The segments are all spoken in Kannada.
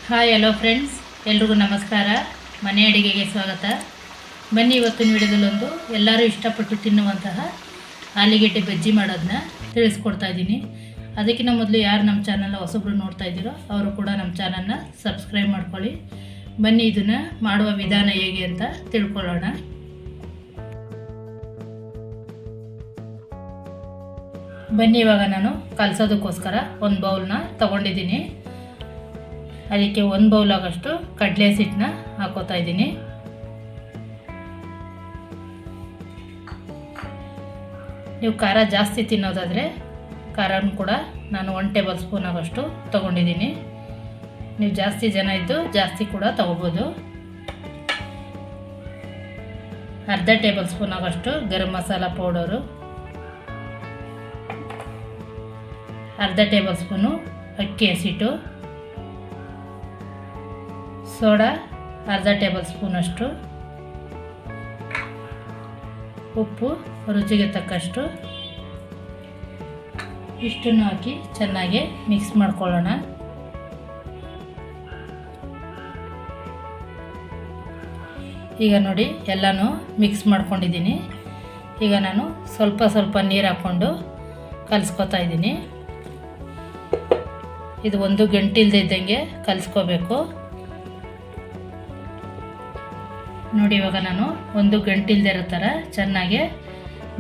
ಹಾಯ್ ಹಲೋ ಫ್ರೆಂಡ್ಸ್, ಎಲ್ರಿಗೂ ನಮಸ್ಕಾರ. ಮನೆ ಅಡುಗೆಗೆ ಸ್ವಾಗತ. ಬನ್ನಿ, ಇವತ್ತಿನ ವಿಡಿಯೋದಲ್ಲೊಂದು ಎಲ್ಲರೂ ಇಷ್ಟಪಟ್ಟು ತಿನ್ನುವಂತಹ ಆಲೂಗೆಡ್ಡೆ ಬಜ್ಜಿ ಮಾಡೋದನ್ನ ತಿಳಿಸ್ಕೊಡ್ತಾ ಇದ್ದೀನಿ. ಅದಕ್ಕಿಂತ ಮೊದಲು ಯಾರು ನಮ್ಮ ಚಾನಲ್ನ ಹೊಸಬ್ರು ನೋಡ್ತಾ ಇದ್ದೀರೋ ಅವರು ಕೂಡ ನಮ್ಮ ಚಾನಲ್ನ ಸಬ್ಸ್ಕ್ರೈಬ್ ಮಾಡ್ಕೊಳ್ಳಿ. ಬನ್ನಿ, ಇದನ್ನು ಮಾಡುವ ವಿಧಾನ ಹೇಗೆ ಅಂತ ತಿಳ್ಕೊಳ್ಳೋಣ. ಬನ್ನಿ, ಇವಾಗ ನಾನು ಕಲಸೋದಕ್ಕೋಸ್ಕರ ಒಂದು ಬೌಲ್ನ ತೊಗೊಂಡಿದ್ದೀನಿ. ಅದಕ್ಕೆ 1 ಬೌಲ್ ಆಗೋಷ್ಟು ಕಡಲೆ ಹಿಟ್ಟನ್ನ ಹಾಕೋತಾ ಇದ್ದೀನಿ. ನೀವು ಖಾರ ಜಾಸ್ತಿ ತಿನ್ನೋದಾದರೆ ಖಾರನೂ ಕೂಡ ನಾನು 1 ಟೇಬಲ್ ಸ್ಪೂನ್ ಆಗೋಷ್ಟು ತೊಗೊಂಡಿದ್ದೀನಿ. ನೀವು ಜಾಸ್ತಿ ಜನ ಇದ್ದು ಜಾಸ್ತಿ ಕೂಡ ತೊಗೋಬೋದು. ಅರ್ಧ ಟೇಬಲ್ ಸ್ಪೂನ್ ಆಗೋಷ್ಟು ಗರಂ ಮಸಾಲ ಪೌಡರು, ಅರ್ಧ ಟೇಬಲ್ ಸ್ಪೂನು ಅಕ್ಕಿ ಹಸಿಟ್ಟು, ಸೋಡಾ ಅರ್ಧ ಟೇಬಲ್ ಸ್ಪೂನಷ್ಟು, ಉಪ್ಪು ರುಚಿಗೆ ತಕ್ಕಷ್ಟು, ಇಷ್ಟನ್ನು ಹಾಕಿ ಚೆನ್ನಾಗಿ ಮಿಕ್ಸ್ ಮಾಡ್ಕೊಳ್ಳೋಣ. ಈಗ ನೋಡಿ, ಎಲ್ಲನೂ ಮಿಕ್ಸ್ ಮಾಡ್ಕೊಂಡಿದ್ದೀನಿ. ಈಗ ನಾನು ಸ್ವಲ್ಪ ಸ್ವಲ್ಪ ನೀರು ಹಾಕ್ಕೊಂಡು ಕಲಿಸ್ಕೊತಾ ಇದ್ದೀನಿ. ಇದು ಒಂದು ಗಂಟೆ ಇಲ್ಲದೆ ಇದ್ದಂಗೆ ಕಲಿಸ್ಕೋಬೇಕು. ನೋಡಿ, ಇವಾಗ ನಾನು ಒಂದು ಗಂಟೆ ಇಲ್ಲದೆ ಇರೋ ಥರ ಚೆನ್ನಾಗಿ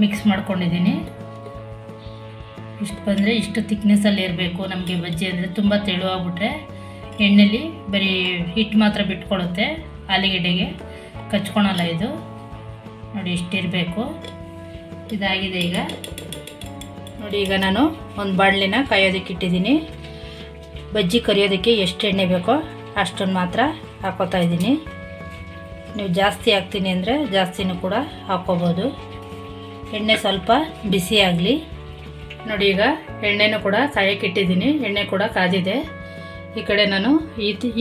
ಮಿಕ್ಸ್ ಮಾಡ್ಕೊಂಡಿದ್ದೀನಿ. ಇಷ್ಟು ಬಂದರೆ ಇಷ್ಟು ತಿಕ್ನೆಸ್ಸಲ್ಲಿ ಇರಬೇಕು ನಮಗೆ ಬಜ್ಜಿ. ಅಂದರೆ ತುಂಬ ತೆಳುವಾಗ್ಬಿಟ್ರೆ ಎಣ್ಣೆಲಿ ಬರೀ ಹಿಟ್ಟು ಮಾತ್ರ ಬಿಟ್ಕೊಳ್ಳುತ್ತೆ, ಆಲೂಗೆಡ್ಡೆಗೆ ಕಚ್ಕೊಳಲ್ಲ ಇದು. ನೋಡಿ, ಇಷ್ಟಿರಬೇಕು. ಇದಾಗಿದೆ. ಈಗ ನೋಡಿ, ಈಗ ನಾನು ಒಂದು ಬಾಣಲಿನ ಕಾಯೋದಕ್ಕೆ ಇಟ್ಟಿದ್ದೀನಿ. ಬಜ್ಜಿ ಕರಿಯೋದಕ್ಕೆ ಎಷ್ಟು ಎಣ್ಣೆ ಬೇಕೋ ಅಷ್ಟನ್ನು ಮಾತ್ರ ಹಾಕೋತಾ ಇದ್ದೀನಿ. ನೀವು ಜಾಸ್ತಿ ಹಾಕ್ತೀನಿ ಅಂದರೆ ಜಾಸ್ತಿನೂ ಕೂಡ ಹಾಕ್ಕೋಬೋದು. ಎಣ್ಣೆ ಸ್ವಲ್ಪ ಬಿಸಿ ಆಗಲಿ. ನೋಡಿ, ಈಗ ಎಣ್ಣೆನೂ ಕೂಡ ಕಾಯಕ್ಕೆ ಇಟ್ಟಿದ್ದೀನಿ. ಎಣ್ಣೆ ಕೂಡ ಕಾದಿದೆ. ಈ ಕಡೆ ನಾನು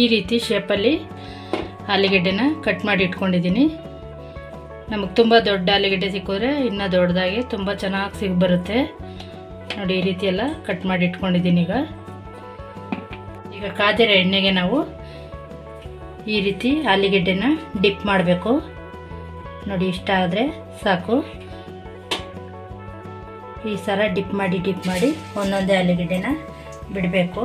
ಈ ರೀತಿ ಶೇಪಲ್ಲಿ ಆಲೂಗೆಡ್ಡೆನ ಕಟ್ ಮಾಡಿ ಇಟ್ಕೊಂಡಿದ್ದೀನಿ. ನಮಗೆ ತುಂಬ ದೊಡ್ಡ ಆಲೂಗೆಡ್ಡೆ ಸಿಕ್ಕಿದ್ರೆ ಇನ್ನೂ ದೊಡ್ಡದಾಗಿ ತುಂಬ ಚೆನ್ನಾಗಿ ಬರುತ್ತೆ. ನೋಡಿ, ಈ ರೀತಿ ಎಲ್ಲ ಕಟ್ ಮಾಡಿ ಇಟ್ಕೊಂಡಿದ್ದೀನಿ. ಈಗ ಕಾದಿರೋ ಎಣ್ಣೆಗೆ ನಾವು ಈ ರೀತಿ ಆಲೂಗೆಡ್ಡೆನ ಡಿಪ್ ಮಾಡಬೇಕು. ನೋಡಿ, ಇಷ್ಟ ಆದರೆ ಸಾಕು. ಈ ಸಲ ಡಿಪ್ ಮಾಡಿ ಒಂದೊಂದೇ ಆಲೂಗೆಡ್ಡೆನ ಬಿಡಬೇಕು.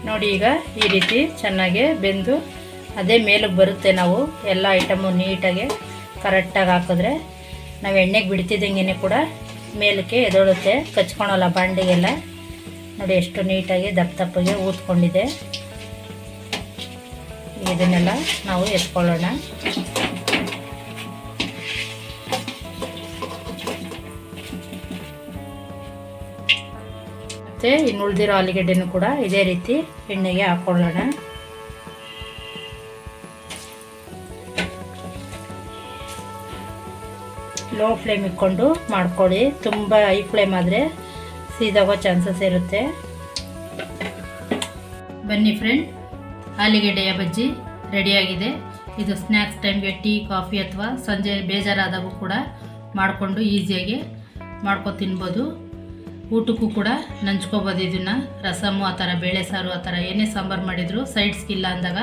ನೋಡಿ, ಈಗ ಈ ರೀತಿ ಚೆನ್ನಾಗಿ ಬೆಂದು ಅದೇ ಮೇಲಕ್ಕೆ ಬರುತ್ತೆ. ನಾವು ಎಲ್ಲ ಐಟಮು ನೀಟಾಗಿ ಕರೆಕ್ಟಾಗಿ ಹಾಕಿದ್ರೆ ನಾವು ಎಣ್ಣೆಗೆ ಬಿಡ್ತಿದ್ದಂಗೆ ಕೂಡ ಮೇಲಕ್ಕೆ ಎದೊಳುತ್ತೆ, ಕಚ್ಕೊಳಲ್ಲ ಬಾಂಡಿಗೆಲ್ಲ. ನೋಡಿ, ಎಷ್ಟು ನೀಟಾಗಿ ದಪ್ಪಗೆ ಊದ್ಕೊಂಡಿದೆ. ಇದನ್ನೆಲ್ಲ ನಾವು ಎತ್ಕೊಳ್ಳೋಣ. ಮತ್ತು ಇನ್ನು ಉಳಿದಿರೋ ಆಲೂಗೆಡ್ಡೆನೂ ಕೂಡ ಇದೇ ರೀತಿ ಎಣ್ಣೆಗೆ ಹಾಕ್ಕೊಳ್ಳೋಣ. ಲೋ ಫ್ಲೇಮ್ ಇಟ್ಕೊಂಡು ಮಾಡ್ಕೊಳ್ಳಿ. ತುಂಬ ಹೈ ಫ್ಲೇಮ್ ಆದರೆ ಸೀದಾಗೋ ಚಾನ್ಸಸ್ ಇರುತ್ತೆ. ಬನ್ನಿ ಫ್ರೆಂಡ್, ಆಲೂಗೆಡ್ಡೆಯ ಬಜ್ಜಿ ರೆಡಿಯಾಗಿದೆ. ಇದು ಸ್ನ್ಯಾಕ್ಸ್ ಟೈಮ್ಗೆ ಟೀ, ಕಾಫಿ ಅಥವಾ ಸಂಜೆ ಬೇಜಾರಾದಾಗೂ ಕೂಡ ಮಾಡಿಕೊಂಡು ಈಸಿಯಾಗಿ ಮಾಡ್ಕೊಂಡು ತಿನ್ಬೋದು. ಊಟಕ್ಕೂ ಕೂಡ ನಂಚ್ಕೋಬೋದು. ಇದನ್ನು ರಸಮ್ಮು ಆ ಥರ, ಬೇಳೆ ಸಾರು ಆ ಥರ ಏನೇ ಸಾಂಬಾರು ಮಾಡಿದರೂ ಸೈಡ್ಸ್ಗಿಲ್ಲ ಅಂದಾಗ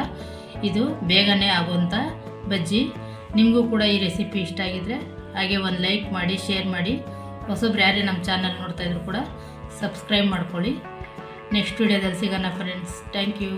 ಇದು ಬೇಗನೆ ಆಗುವಂಥ ಬಜ್ಜಿ. ನಿಮಗೂ ಕೂಡ ಈ ರೆಸಿಪಿ ಇಷ್ಟ ಆಗಿದ್ರೆ ಹಾಗೆ ಒಂದು ಲೈಕ್ ಮಾಡಿ, ಶೇರ್ ಮಾಡಿ. ಹೊಸಬ್ರು ಯಾರೇ ನಮ್ಮ ಚಾನಲ್ ನೋಡ್ತಾಯಿದ್ರು ಕೂಡ ಸಬ್ಸ್ಕ್ರೈಬ್ ಮಾಡ್ಕೊಳ್ಳಿ. ನೆಕ್ಸ್ಟ್ ವಿಡಿಯೋದಲ್ಲಿ ಸಿಗೋಣ ಫ್ರೆಂಡ್ಸ್. Thank you.